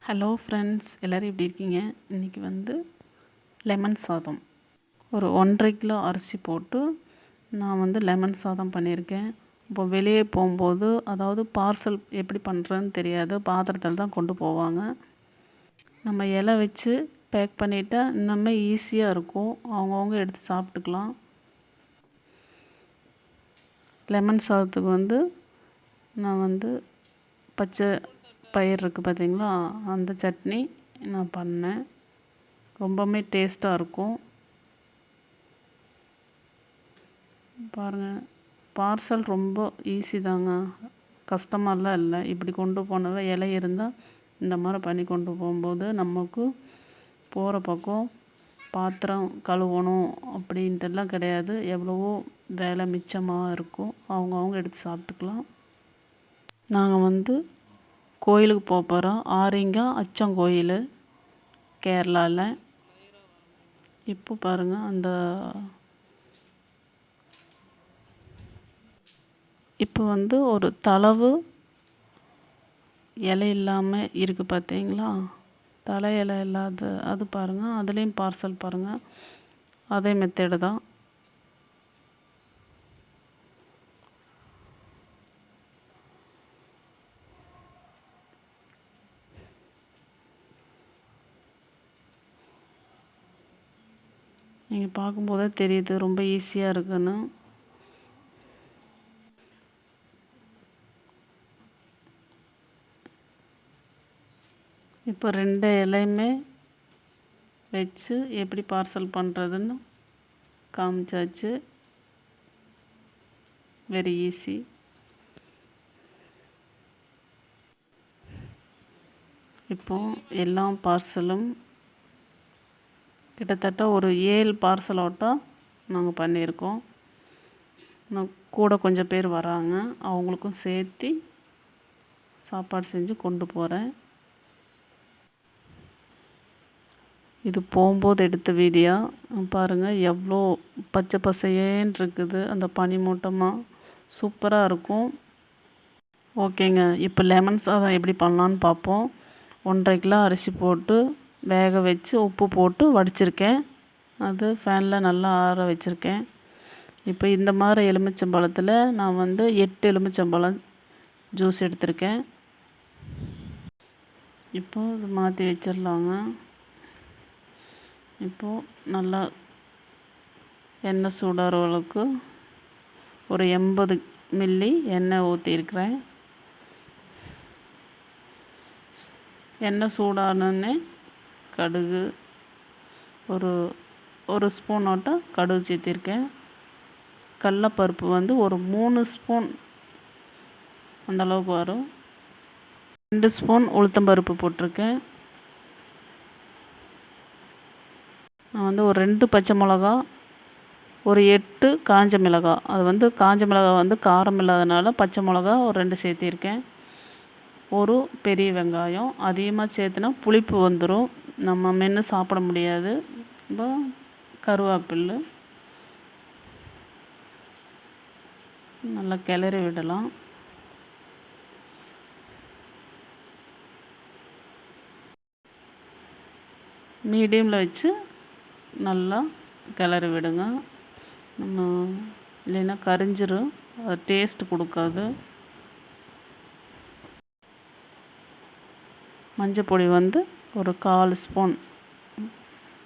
Hello friends, எல்லோரும் எப்படி இருக்கீங்க? இன்றைக்கி வந்து லெமன் சாதம். ஒரு 1.5 கிலோ அரிசி போட்டு நான் வந்து லெமன் சாதம் பண்ணியிருக்கேன். இப்போ வெளியே போகும்போது, அதாவது பார்சல் எப்படி பண்ணுறதுன்னு தெரியாது, பாத்திரத்தில் தான் கொண்டு போவாங்க. நம்ம இலை வச்சு பேக் பண்ணிட்டா இன்னுமே ஈஸியாக இருக்கும். அவங்கவுங்க எடுத்து சாப்பிட்டுக்கலாம். லெமன் சாதத்துக்கு வந்து நான் வந்து பச்சை பயிர் இருக்குது பார்த்திங்களா, அந்த சட்னி நான் பண்ணேன். ரொம்பவுமே டேஸ்ட்டாக இருக்கும். பாருங்கள், பார்சல் ரொம்ப ஈஸி தாங்க, கஷ்டமாலாம் இல்லை. இப்படி கொண்டு போனவே இலை இருந்தால் இந்த மாதிரி பண்ணி கொண்டு போகும்போது நமக்கு போகிற பக்கம் பாத்திரம் கழுவணும் அப்படின்ட்டுலாம் கிடையாது. எவ்வளவோ வேலை மிச்சமாக இருக்கும். அவங்கவுங்க எடுத்து சாப்பிட்டுக்கலாம். நாங்கள் வந்து கோயிலுக்கு போக போகிறோம். ஆரிங்கா அச்சங்கோயில், கேரளாவில். இப்போ பாருங்கள், இப்போ வந்து ஒரு தளவு இலை இல்லாமல் இருக்குது பார்த்தீங்களா, தலை இலை இல்லாத அது பாருங்கள். அதுலேயும் பார்சல் பாருங்கள், அதே மெத்தேடு தான். நீங்கள் பார்க்கும்போதே தெரியுது ரொம்ப ஈஸியாக இருக்குன்னு. இப்போ 2 இலையுமே வச்சு எப்படி பார்சல் பண்ணுறதுன்னு காமிச்சாச்சு. Very easy. இப்போ எல்லா பார்சலும் கிட்டத்தட்ட ஒரு 7 பார்சலோட்டம் நாங்கள் பண்ணியிருக்கோம். நான் கூட கொஞ்சம் பேர் வராங்க, அவங்களுக்கும் சேர்த்து சாப்பாடு செஞ்சு கொண்டு போகிறேன். இது போகும்போது எடுத்த வீடியோ பாருங்கள், எவ்வளோ பச்சை பசையேன்னு இருக்குது. அந்த பனிமூட்டமாக சூப்பராக இருக்கும். ஓகேங்க, இப்போ லெமன் சாதம் எப்படி பண்ணலான்னு பார்ப்போம். 1.5 கிலோ அரிசி போட்டு வேக வச்சு உப்பு போட்டு வடிச்சிருக்கேன். அது ஃபேனில் நல்லா ஆற வச்சுருக்கேன். இப்போ இந்த மாதிரி எலுமிச்சம்பழத்தில் நான் வந்து 8 எலுமிச்சம்பழம் ஜூஸ் எடுத்திருக்கேன். இப்போது இது மாற்றி வச்சிடலாங்க. இப்போது நல்லா எண்ணெய் சூடாகிற அளவுக்கு ஒரு 80 மில்லி எண்ணெய் ஊற்றிருக்கிறேன். எண்ணெய் சூடானோடனே கடுகு ஒரு ஸ்பூனோட்டம் கடுகு சேர்த்திருக்கேன். கடலப்பருப்பு வந்து ஒரு 3 ஸ்பூன் அந்தளவுக்கு வரும். 2 ஸ்பூன் உளுத்தம்பருப்பு போட்டிருக்கேன். நான் வந்து ஒரு 2 பச்சை மிளகா, ஒரு 8 காஞ்ச மிளகாய். அது வந்து காஞ்ச மிளகாய் வந்து காரம் இல்லாதனால பச்சை மிளகா ஒரு 2 சேர்த்திருக்கேன். ஒரு பெரிய வெங்காயம். அதிகமாக சேர்த்துனா புளிப்பு வந்துடும், நம்ம மென்று சாப்பிட முடியாது. இப்போ கருவேப்பிலை நல்லா கிளறி விடலாம். மீடியமில் வச்சு நல்லா கிளறி விடுங்க. நம்ம இல்லைன்னா கரிஞ்சிரும், அது டேஸ்ட் கொடுக்காது. மஞ்சப்பொடி வந்து ஒரு 1/4 ஸ்பூன்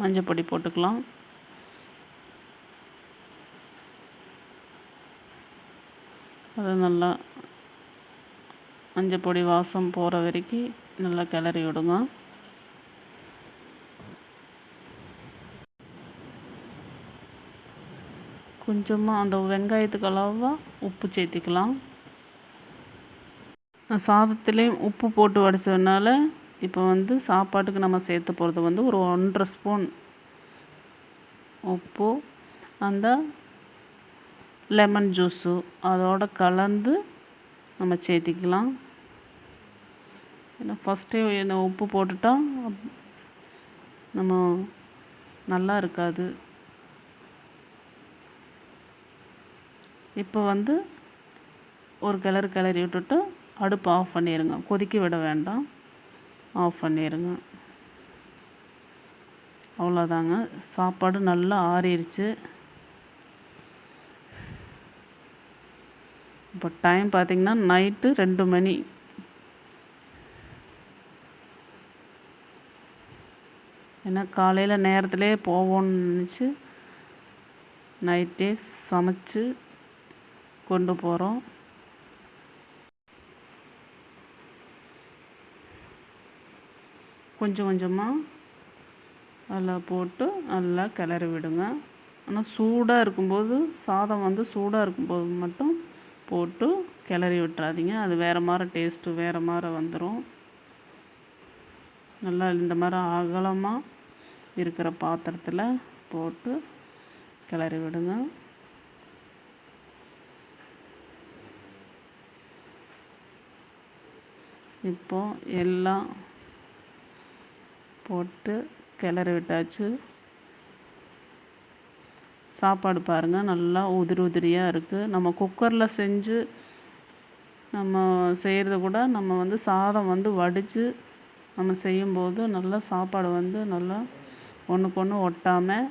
மஞ்சப்பொடி போட்டுக்கலாம். அது நல்லா மஞ்சப்பொடி வாசம் போகிற வரைக்கும் நல்லா கிளறி விடுங்க. கொஞ்சமாக அந்த வெங்காயத்துக்கு அளவாக உப்பு சேர்த்திக்கலாம். நான் சாதத்துலேயும் உப்பு போட்டு வடித்ததுனால இப்போ வந்து சாப்பாட்டுக்கு நம்ம சேர்த்து போகிறது வந்து ஒரு 1.5 ஸ்பூன் உப்பு, அந்த லெமன் ஜூஸு அதோடு கலந்து நம்ம சேர்த்திக்கலாம். ஏன்னா ஃபஸ்ட்டே இந்த உப்பு போட்டுட்டா நம்ம நல்லா இருக்காது. இப்போ வந்து ஒரு கிளறி விட்டுட்டு அடுப்பு ஆஃப் பண்ணிடுங்க. கொதிக்க விட வேண்டாம். ஆஃப் பண்ணிடுங்க. அவ்வளோதாங்க. சாப்பாடு நல்லா ஆறிடுச்சு. இப்போ டைம் பார்த்திங்கன்னா நைட்டு 2 மணி. ஏன்னா காலையில் நேரத்திலே போவோன்னு நினச்சி நைட்டே சமைச்சு கொண்டு போகிறோம். கொஞ்சம் கொஞ்சமாக நல்லா போட்டு நல்லா கிளறி விடுங்க. ஆனால் சூடாக இருக்கும்போது, சாதம் சூடாக இருக்கும்போது மட்டும் போட்டு கிளறி விட்டுறாதீங்க. அது வேறு மாதிரி டேஸ்ட்டு வேறு மாதிரி வந்துடும். நல்லா இந்த மாதிரி அகலமாக இருக்கிற பாத்திரத்தில் போட்டு கிளறி விடுங்க. இப்போது எல்லாம் போட்டு கிளறி விட்டாச்சு. சாப்பாடு பாருங்கள் நல்லா உதிரியாக இருக்குது. நம்ம குக்கரில் செஞ்சு நம்ம செய்கிறது கூட நம்ம சாதம் வடித்து நம்ம செய்யும்போது நல்லா சாப்பாடு நல்லா ஒன்றுக்கு ஒன்று ஒட்டாமல்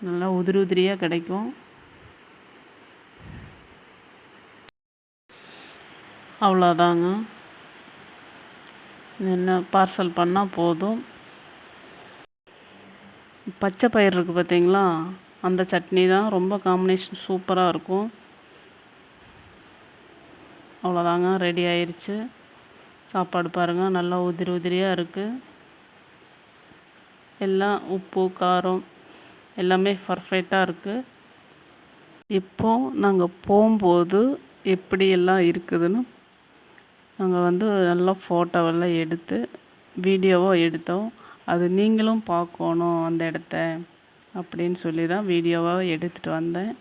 நல்லா உதிரியாக கிடைக்கும். அவ்வளோதாங்க. என்ன பார்சல் பண்ணால் போதும். பச்சை பயிர் இருக்குது பார்த்தீங்களா, அந்த சட்னி தான் ரொம்ப காம்பினேஷன் சூப்பராக இருக்கும். அவ்வளோதாங்க, ரெடி ஆயிடுச்சு. சாப்பாடு பாருங்கள் நல்லா உதிரியாக இருக்குது. எல்லாம் உப்பு காரம் எல்லாமே பர்ஃபெக்டாக இருக்குது. இப்போது நாங்கள் போகும்போது எப்படியெல்லாம் இருக்குதுன்னு நாங்கள் நல்லா ஃபோட்டோவெல்லாம் எடுத்து வீடியோவாக எடுத்தோம். அது நீங்களும் பார்க்கணும் அந்த இடத்த அப்படின்னு சொல்லி தான் வீடியோவாக எடுத்துகிட்டு வந்தேன்.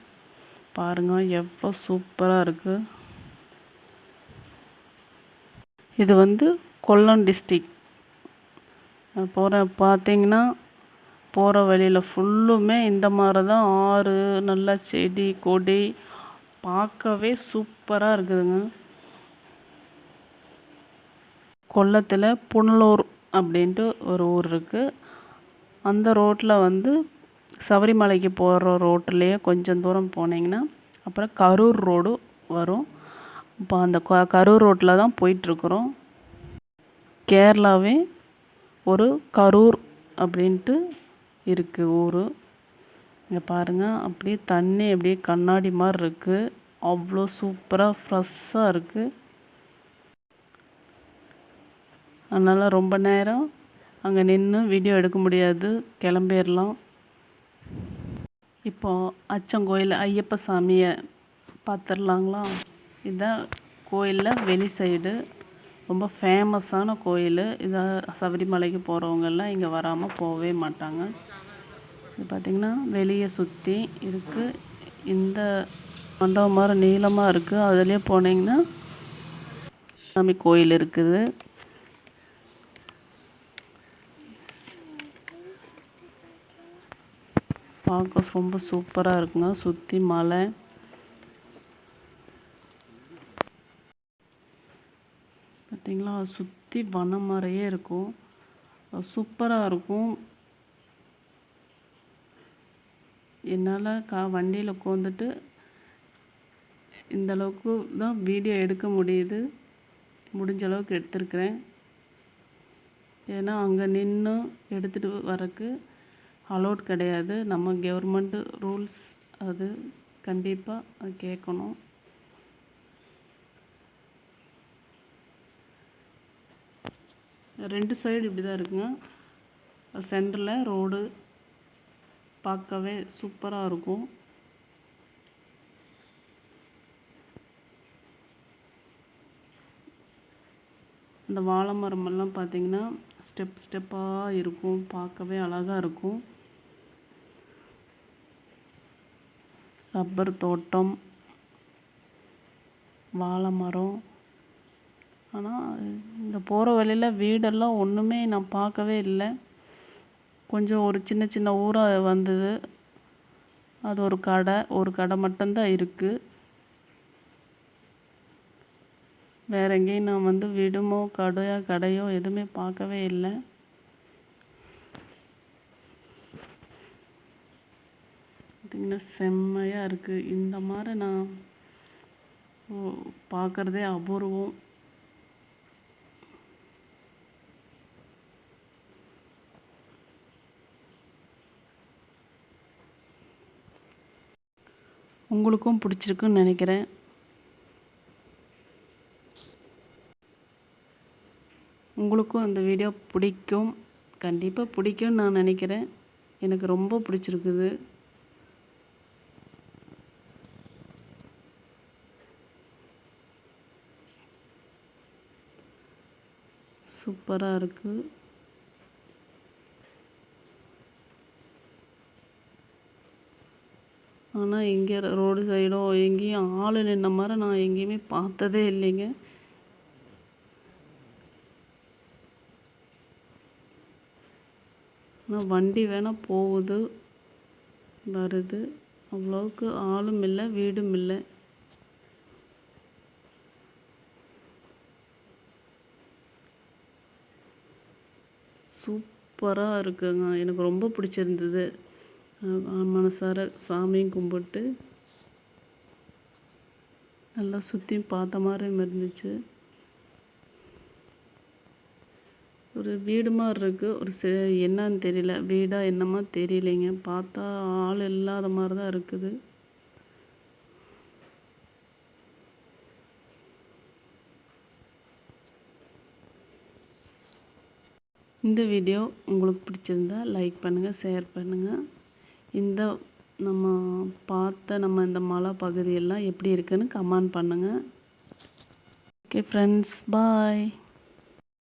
பாருங்கள் எவ்வளோ சூப்பராக இருக்குது. இது கொல்லம் டிஸ்ட்ரிக். பார்த்தீங்கன்னா போகிற வழியில் ஃபுல்லுமே இந்த மாதிரி தான் ஆறு, நல்லா செடி கொடி பார்க்கவே சூப்பராக இருக்குதுங்க. கொல்லத்தில் punalur அப்படின்ட்டு ஒரு ஊர் இருக்குது. அந்த ரோட்டில் சபரிமலைக்கு போகிற ரோட்டிலேயே கொஞ்சம் தூரம் போனீங்கன்னா அப்புறம் கரூர் ரோடு வரும். இப்போ அந்த கரூர் ரோட்டில் தான் போயிட்டுருக்குறோம். கேரளாவே ஒரு கரூர் அப்படின்ட்டு இருக்குது ஊர். இங்கே பாருங்கள் அப்படியே தண்ணி அப்படியே கண்ணாடி மாதிரி இருக்குது. அவ்வளோ சூப்பராக ஃப்ரெஷ்ஷாக இருக்குது. அதனால் ரொம்ப நேரம் அங்கே நின்று வீடியோ எடுக்க முடியாது, கிளம்பிடலாம். இப்போது அச்சங்கோயில் ஐயப்ப சாமியை பார்த்துடலாங்களா. இதுதான் கோயிலில் வெளி சைடு ரொம்ப ஃபேமஸான கோயில். இதை சபரிமலைக்கு போகிறவங்கெல்லாம் இங்கே வராமல் போகவே மாட்டாங்க. இது பார்த்திங்கன்னா வெளியே சுற்றி இருக்குது. இந்த மண்டபம் மாதிரி நீளமாக இருக்குது. அதுலேயே போனீங்கன்னா சாமி கோயில் இருக்குது. பார்க்க ரொம்ப சூப்பராக இருக்குங்க. சுற்றி மலை, பார்த்திங்களா, சுற்றி வனம் மாதிரியே இருக்கும். சூப்பராக இருக்கும். என்னால் வண்டியில் உட்காந்துட்டு இந்தளவுக்கு தான் வீடியோ எடுக்க முடியுது. முடிஞ்ச அளவுக்கு எடுத்திருக்கிறேன். ஏன்னா அங்கே நின்று எடுத்துகிட்டு வரக்கு அலோட் கிடையாது. நம்ம கவர்மெண்ட்டு ரூல்ஸ் அது கண்டிப்பாக அது கேட்கணும். ரெண்டு சைடு இப்படி தான் இருக்குங்க. சென்டரில் ரோடு பார்க்கவே சூப்பராக இருக்கும். இந்த வாழை மரமெல்லாம் பார்த்திங்கன்னா ஸ்டெப்பாக இருக்கும். பார்க்கவே அழகாக இருக்கும். ரப்பர் தோட்டம், வாழை மரம். ஆனால் இந்த போகிற வழியில் வீடெல்லாம் ஒன்றுமே நான் பார்க்கவே இல்லை. கொஞ்சம் ஒரு சின்ன ஊராக வந்தது. அது ஒரு கடை மட்டும்தான் இருக்குது. வேறு எங்கேயும் நான் வந்து வீடுமோ கடையோ எதுவுமே பார்க்கவே இல்லை. பார்த்திங்கன்னா செம்மையாக இருக்குது. இந்த மாதிரி நான் பார்க்குறதே அபூர்வம். உங்களுக்கும் பிடிச்சிருக்குன்னு நினைக்கிறேன். உங்களுக்கும் இந்த வீடியோ பிடிக்கும், கண்டிப்பாக பிடிக்கும்னு நான் நினைக்கிறேன். எனக்கு ரொம்ப பிடிச்சிருக்குது. சூப்பராக இருக்குது. ஆனால் இங்கே ரோடு சைடோ எங்கேயும் ஆள் நின்ன மாதிரி நான் எங்கேயுமே பார்த்ததே இல்லைங்க. ஆனால் வண்டி வேணால் போகுது வருது, அவ்வளோவுக்கு ஆளும் இல்லை வீடும் இல்லை. சூப்பராக இருக்குங்க. எனக்கு ரொம்ப பிடிச்சிருந்தது. மனசார சாமியும் கும்பிட்டு நல்லா சுற்றி பார்த்த மாதிரி இருந்துச்சு. ஒரு வீடு மாதிரி இருக்குது. என்னன்னு தெரியல, வீடா என்னமா தெரியலைங்க. பார்த்தா ஆள் இல்லாத மாதிரி தான் இருக்குது. இந்த வீடியோ உங்களுக்கு பிடிச்சிருந்தா லைக் பண்ணுங்கள், ஷேர் பண்ணுங்கள். நம்ம இந்த மலை பகுதியெல்லாம் எப்படி இருக்குன்னு கமெண்ட் பண்ணுங்கள். ஓகே ஃப்ரெண்ட்ஸ், பாய்.